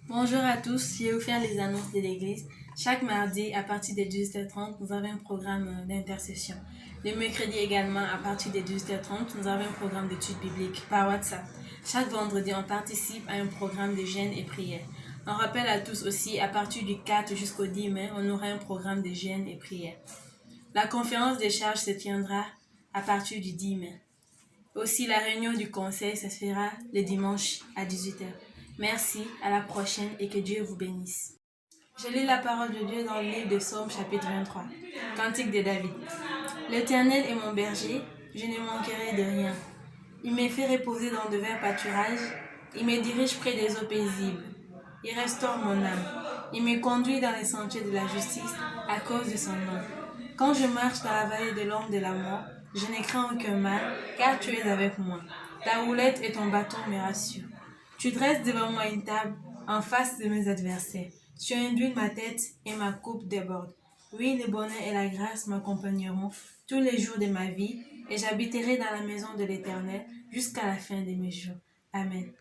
Bonjour à tous, je vais vous faire les annonces de l'église. Chaque mardi, à partir de 18h30, nous avons un programme d'intercession. Le mercredi également, à partir de 18h30, nous avons un programme d'études bibliques par WhatsApp. Chaque vendredi, on participe à un programme de jeûne et prière. On rappelle à tous aussi, à partir du 4 jusqu'au 10 mai, on aura un programme de jeûne et prière. La conférence des charges se tiendra à partir du 10 mai. Aussi, la réunion du conseil, ça se fera le dimanche à 18h. Merci, à la prochaine et que Dieu vous bénisse. Je lis la parole de Dieu dans le livre de Psaume chapitre 23. Cantique de David. L'Éternel est mon berger, je ne manquerai de rien. Il me fait reposer dans de verts pâturages, il me dirige près des eaux paisibles. Il restaure mon âme. Il me conduit dans les sentiers de la justice à cause de son nom. Quand je marche dans la vallée de l'ombre de la mort, je ne crains aucun mal, car tu es avec moi. Ta houlette et ton bâton me rassurent. Tu dresses devant moi une table en face de mes adversaires. Tu induis ma tête et ma coupe déborde. Oui, le bonheur et la grâce m'accompagneront tous les jours de ma vie, et j'habiterai dans la maison de l'Éternel jusqu'à la fin de mes jours. Amen.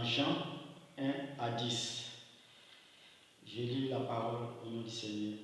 Jean 1 à 10. Je lis la parole au nom du Seigneur.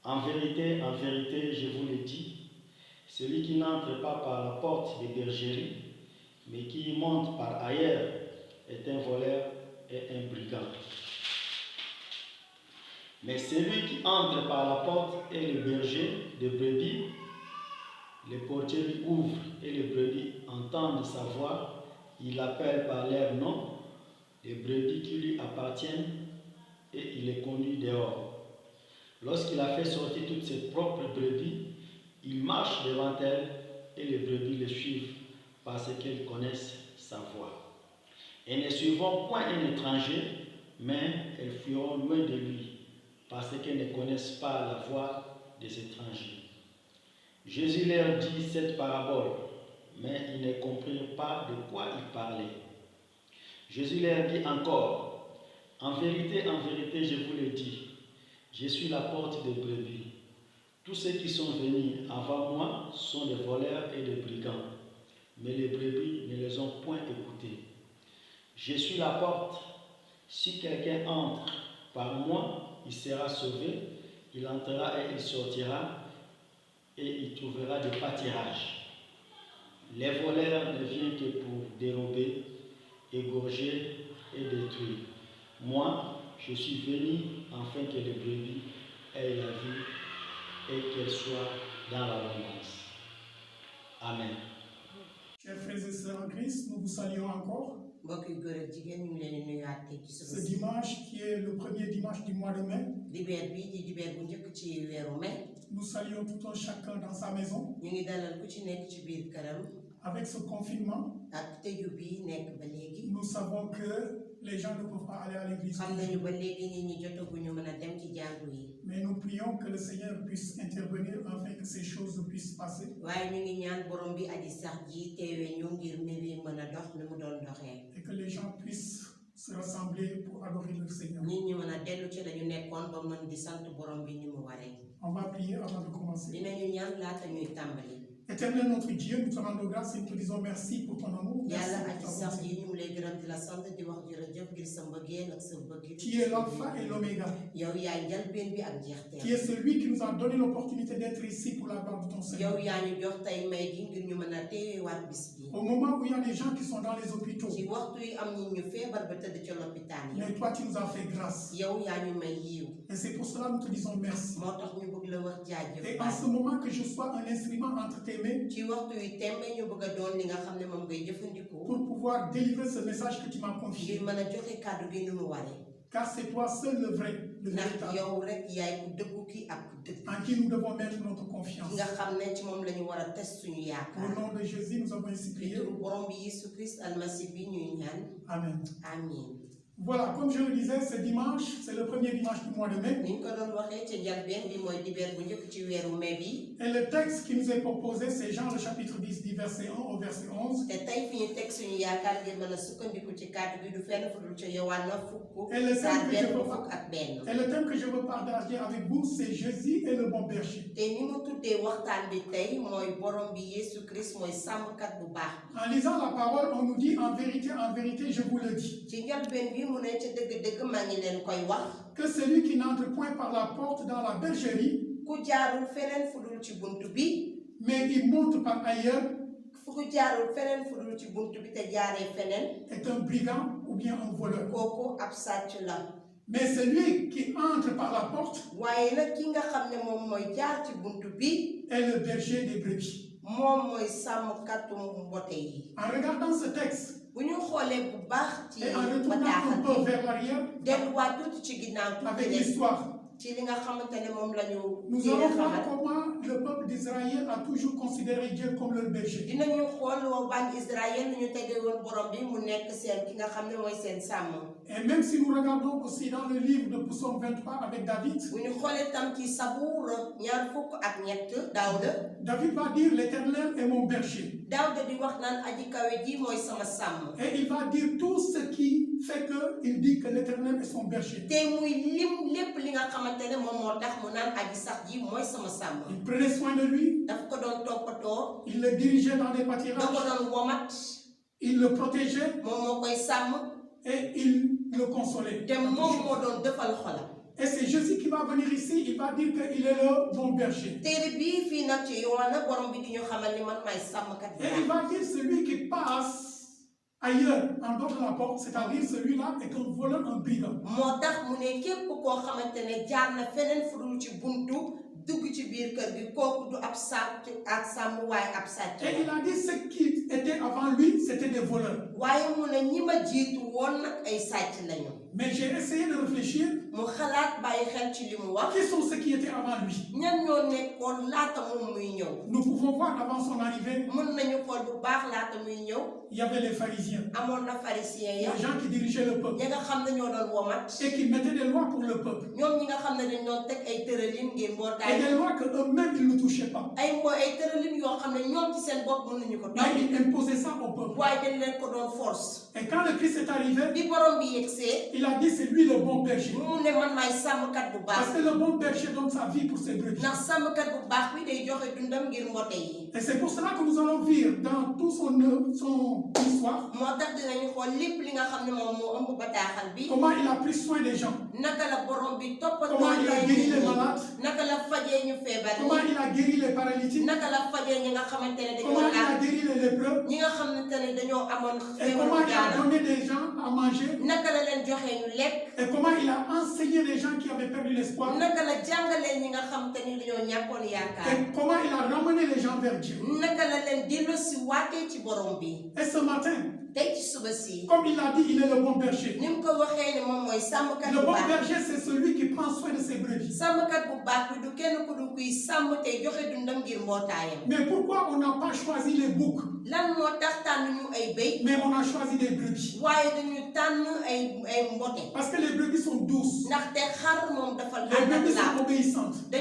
En vérité, je vous le dis, celui qui n'entre pas par la porte des bergeries, mais qui y monte par ailleurs, est un voleur et un brigand. Mais celui qui entre par la porte est le berger de brebis. Le portier lui ouvre et les brebis entendent sa voix. Il l'appelle par leur nom, les brebis qui lui appartiennent, et il les conduit dehors. Lorsqu'il a fait sortir toutes ses propres brebis, il marche devant elles et les brebis le suivent parce qu'elles connaissent sa voix. Elles ne suivront point un étranger, mais elles fuiront loin de lui parce qu'elles ne connaissent pas la voix des étrangers. Jésus leur dit cette parabole, mais ils ne comprirent pas de quoi il parlait. Jésus leur dit encore, en vérité, je vous le dis, je suis la porte des brebis. Tous ceux qui sont venus avant moi sont des voleurs et des brigands, mais les brebis ne les ont point écoutés. Je suis la porte. Si quelqu'un entre par moi, il sera sauvé, il entrera et il sortira, et il trouvera du pâturage. Les voleurs ne viennent que pour dérober, égorger et détruire. Moi, je suis venu afin que les brebis aient la vie et qu'elles soient dans l'abondance. Amen. Chers frères et sœurs en Christ, nous vous saluons encore. Ce dimanche qui est le premier dimanche du mois de mai, nous saluons tout un chacun dans sa maison. Avec ce confinement, nous savons que les gens ne peuvent pas aller à l'église. Mais nous prions que le Seigneur puisse intervenir afin que ces choses puissent passer. Et que les gens puissent se rassembler pour adorer le Seigneur. On va prier avant de commencer. Éternel notre Dieu, nous te rendons grâce et nous te disons merci pour ton amour. Merci pour ta bonté. Qui est l'alpha et l'oméga. Qui est celui qui nous a donné l'opportunité d'être ici pour la gloire de ton Seigneur. Au moment où il y a des gens qui sont dans les hôpitaux, mais toi tu nous as fait grâce. Et c'est pour cela que nous te disons merci. Et en ce moment que je sois un instrument entre tes mains, pour pouvoir délivrer ce message que tu m'as confié. Car c'est toi seul le vrai, le véritable, en qui nous devons mettre notre confiance. Au nom de Jésus, nous avons ainsi prié. Amen. Voilà, comme je le disais, ce dimanche, c'est le premier dimanche du mois de mai. Et le texte qui nous est proposé, c'est Jean le chapitre 10, du verset 1 au verset 11. Et le thème que je veux partager avec vous, c'est Jésus et le bon berger. En lisant la parole, on nous dit en vérité, je vous le dis. Que celui qui n'entre point par la porte dans la bergerie, mais il monte par ailleurs, est un brigand ou bien un voleur. Mais celui qui entre par la porte est le berger des brebis. En regardant ce texte, et en retournant un peu vers l'arrière, avec l'histoire, nous allons voir comment le peuple d'Israël a toujours considéré Dieu comme leur berger. Et même si nous regardons aussi dans le livre de Psaume 23 avec David, David va dire l'Éternel est mon berger. Et il va dire tout ce qui fait qu'il dit que l'Éternel est son berger. Il prenait soin de lui. Il le dirigeait dans les pâturages. Il le protégeait et il le consolait. Et c'est Jésus qui va venir ici, il va dire qu'il est le bon berger. Et il va dire celui qui passe ailleurs, en dehors de la porte, c'est-à-dire celui-là est un voleur, un brigand. Et il a dit ce qui était avant lui, c'était des voleurs. Mais j'ai essayé de réfléchir. Qui sont ceux qui étaient avant lui? Nous pouvons voir avant son arrivée. Il y avait les pharisiens. Les gens qui dirigeaient le peuple. Et qui mettaient des lois pour le peuple. Et des lois que eux-mêmes ils ne touchaient pas. Mais ils imposaient ça au peuple. Et quand le Christ est arrivé, il a dit c'est lui le bon berger. Parce que le bon berger donne sa vie pour ses brebis. Et c'est pour cela que nous allons vivre dans tout son histoire. Comment il a pris soin des gens. Comment il a guéri les malades. Comment il a guéri les paralytiques. Comment il a guéri les lépreux. Et comment il a donné des gens à manger. Et comment il a enseigné les gens qui avaient perdu l'espoir. Et comment il a ramené les gens vers Dieu. Et ce matin, comme il a dit, il est le bon berger. Le bon berger, c'est celui qui prend soin de ses brebis. Mais pourquoi on n'a pas choisi les boucs? Mais on a choisi des brebis. Parce que les brebis sont douces. Les brebis sont obéissantes. Et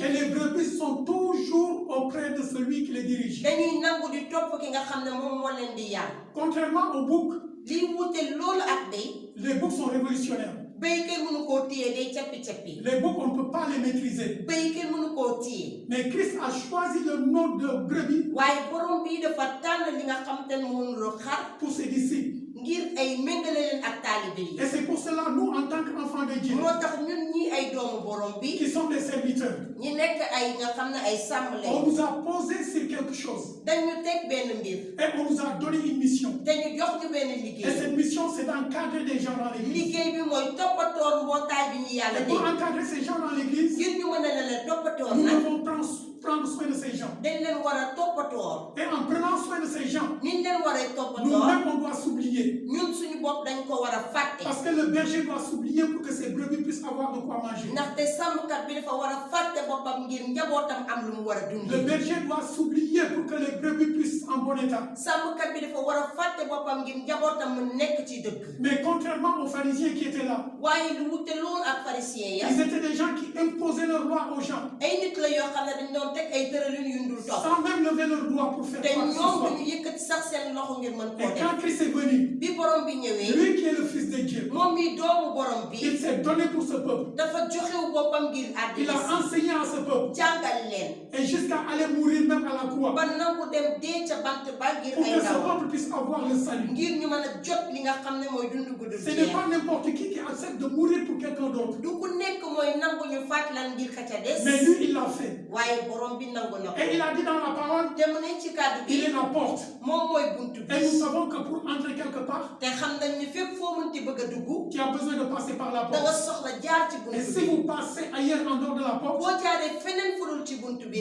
les brebis sont toujours auprès de celui qui les dirige. Contrairement aux boucs, les boucs sont révolutionnaires. Les boucs, on ne peut pas les maîtriser. Mais Christ a choisi le nom de brebis pour ses disciples. Et c'est pour cela, nous, en tant qu'enfants de Dieu, qui sommes des serviteurs, on nous a posé sur quelque chose. Et on nous a donné une mission. Et cette mission, c'est d'encadrer des gens dans l'église. Et pour encadrer ces gens dans l'église, nous devons prendre soin de ces gens. Et en prenant soin de ces gens, nous-mêmes, on doit s'oublier. Parce que le berger doit s'oublier pour que ses brebis puissent avoir de quoi manger. Le berger doit s'oublier pour que les brebis puissent en bon état. Mais contrairement aux pharisiens qui étaient là, ils étaient des gens qui imposaient leur loi aux gens. Sans même lever leur doigt pour faire quoi que ce soit. Et quand Christ est venu, lui qui est le Fils de Dieu, il s'est donné pour ce peuple. Il a enseigné à ce peuple. Et jusqu'à aller mourir même à la croix. Pour que ce peuple puisse avoir le salut. Ce n'est pas n'importe qui accepte de mourir pour quelqu'un d'autre. Mais lui, il l'a fait. Et il a dit dans la parole, il est la porte. Et nous savons que pour entrer quelque part, tu as besoin de passer par la porte. Et si vous passez ailleurs en dehors de la porte, vous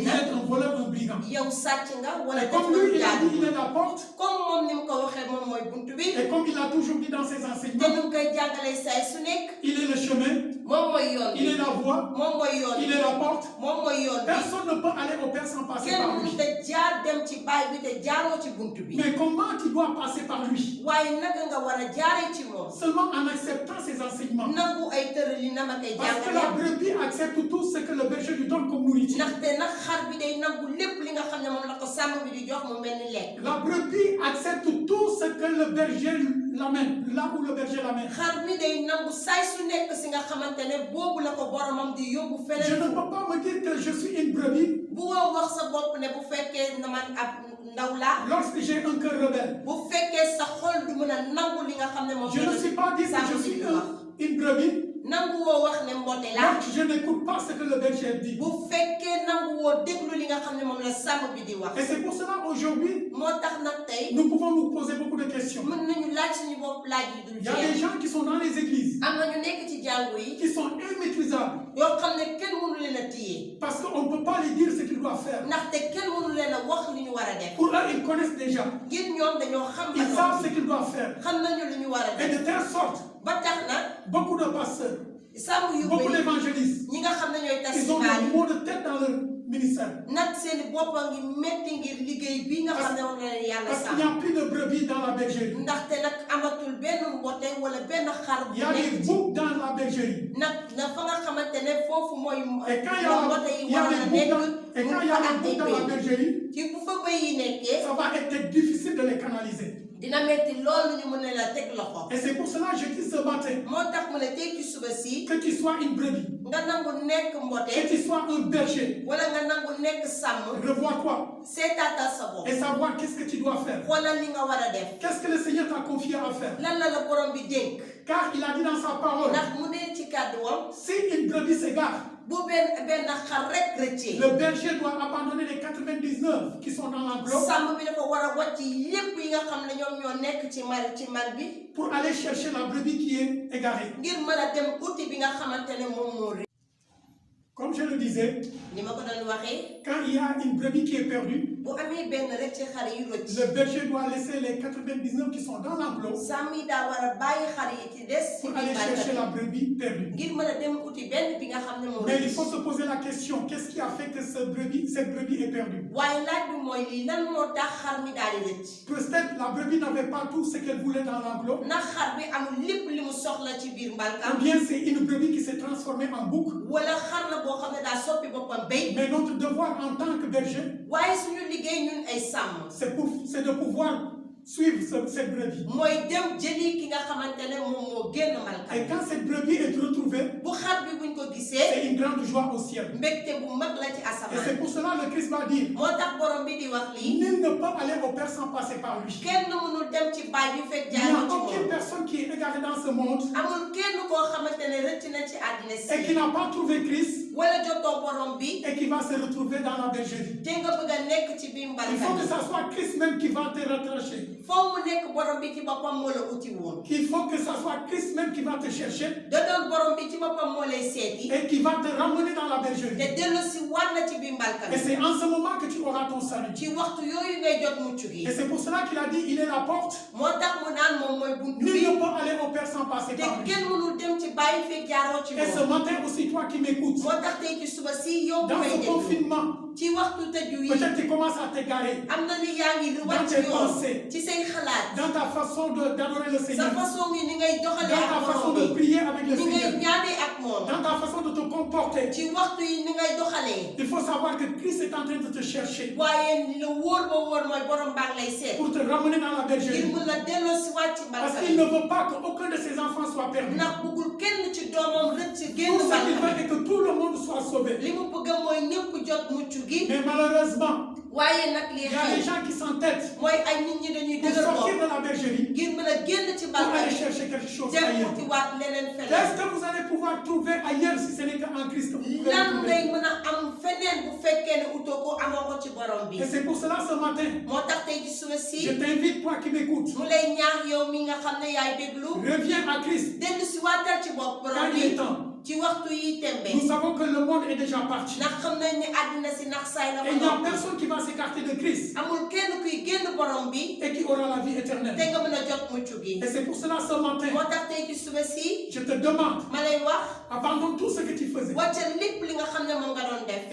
êtes un voleur, un brigand. Et comme lui, il a dit, il est la porte. Et comme il a toujours dit dans ses enseignements, il est le chemin, il est la voie, il est la porte. Personne ne peut aller au Père sans passer par lui. Mais comment tu dois passer par lui? Seulement en acceptant ses enseignements. Parce que la brebis accepte tout ce que le berger lui donne comme nourriture. La brebis accepte tout ce que le berger l'amène, là où le berger l'amène. Je ne peux pas me dire que je suis une brebis lorsque j'ai un cœur rebelle. Je ne suis pas dit que je suis une brebis lorsque je n'écoute pas ce que le berger dit. Et c'est pour cela aujourd'hui, nous pouvons nous poser beaucoup de questions. Il y a des gens qui sont dans les églises, qui sont immaîtrisables, parce qu'on ne peut pas lui dire ce qu'ils doivent faire. Pour eux, ils connaissent déjà. Ils savent ce qu'ils doivent faire. Et de telle sorte, beaucoup de pasteurs, beaucoup d'évangélistes, ils ont des maux de tête dans leur ministère. Parce qu'il n'y a plus de brebis dans la bergerie. Il y a des boucs dans la bergerie. Et quand il y a des boucs dans la bergerie, ça va être difficile de les canaliser. Et c'est pour cela que je dis ce matin, que tu sois une brebis, que tu sois un berger, revois-toi et savoir qu'est-ce que tu dois faire. Qu'est-ce que le Seigneur t'a confié à faire. Car il a dit dans sa parole, si une brebis s'égare, le berger doit abandonner les 99 qui sont dans l'enclos pour aller chercher la brebis qui est égarée. Comme je le disais, quand il y a une brebis qui est perdue, le berger doit laisser les 99 qui sont dans l'enclos pour aller chercher la brebis perdue. Mais il faut se poser la question, qu'est-ce qui a fait que cette brebis est perdue? Peut-être la brebis n'avait pas tout ce qu'elle voulait dans l'enclos. Ou bien c'est une brebis qui s'est transformée en bouc. Mais notre devoir en tant que berger, c'est de pouvoir suivre cette brebis. Et quand cette brebis est retrouvée, c'est une grande joie au ciel. Et c'est pour cela que le Christ va dire, nul ne peut aller au Père sans passer par lui. Il n'y a aucune personne qui est égarée dans ce monde et qui n'a pas trouvé Christ et qui va se retrouver dans la bergerie. Il faut que ce soit Christ même qui va te retrancher. Il faut que ce soit Christ même qui va te chercher et qui va te ramener dans la bergerie. Et c'est en ce moment que tu auras ton salut. Et c'est pour cela qu'il a dit, il est la porte. Nul ne peut aller au Père sans passer par lui. Et ce matin aussi, toi qui m'écoutes, dans ce confinement, peut-être tu commences à t'égarer dans tes pensées, dans ta façon d'adorer le Seigneur, dans ta façon de prier avec le Seigneur, dans ta façon de te comporter. Il faut savoir que Christ est en train de te chercher pour te ramener dans la bergerie. Parce qu'il ne veut pas qu'aucun de ses enfants soit perdu. Tout ce qu'il veut est que tout le monde soit sauvé. Mais malheureusement, il y a des gens qui s'entêtent pour sortir de la bergerie pour aller chercher quelque chose ailleurs. Qu'est-ce que vous allez pouvoir trouver ailleurs si ce n'est qu'en Christ que vous pouvez trouver? Et c'est pour cela ce matin, je t'invite, toi qui m'écoutes, reviens à Christ quand il est temps. Nous savons que le monde est déjà parti. Et il n'y a personne qui va s'écarter de Christ et qui aura la vie éternelle. Et c'est pour cela ce matin, je te demande, abandonne tout ce que tu faisais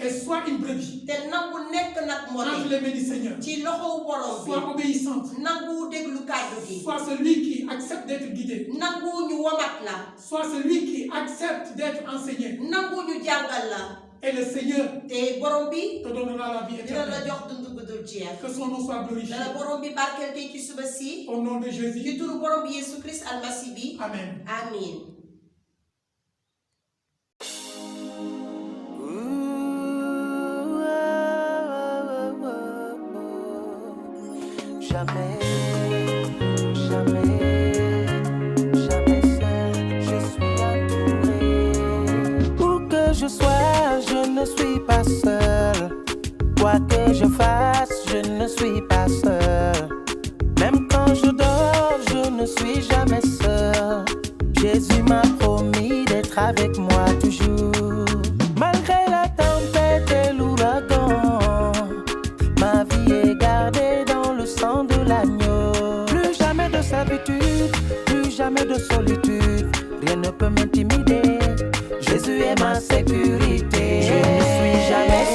et sois une brebis entre les mains du Seigneur. Sois obéissante. Sois celui qui accepte d'être guidé. Sois celui qui accepte d'être enseigné. Et le Seigneur te donnera la vie éternelle. Que son nom soit glorifié. Au nom de Jésus. Amen. Amen. Jamais, jamais, jamais seul, je suis entouré. Où que je sois, je ne suis pas seul. Quoi que je fasse, je ne suis pas seul. Même quand je dors, je ne suis jamais seul. Jésus m'a promis d'être avec moi toujours. Malgré la tempête et l'ouragan, ma vie est gardée dans le sang de l'agneau. Plus jamais de servitude, plus jamais de solitude. Rien ne peut m'intimider. Jésus est ma sécurité. Je ne suis jamais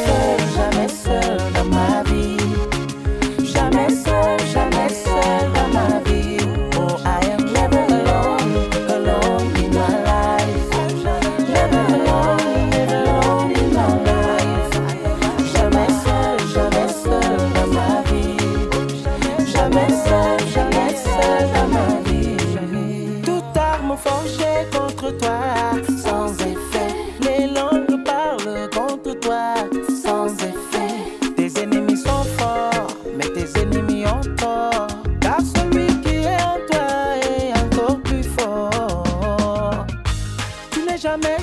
seul dans ma vie. Jamais seul dans ma vie. Oh, I am never alone in my life. Never alone in my life. Jamais seul dans ma vie. Jamais seul dans ma vie. Toute arme forgée contre toi, sans effet. Les langues parlent contre toi, sans effet. Tes ennemis sont forts, mais tes ennemis ont tort. Car celui qui est en toi est encore plus fort. Tu n'es jamais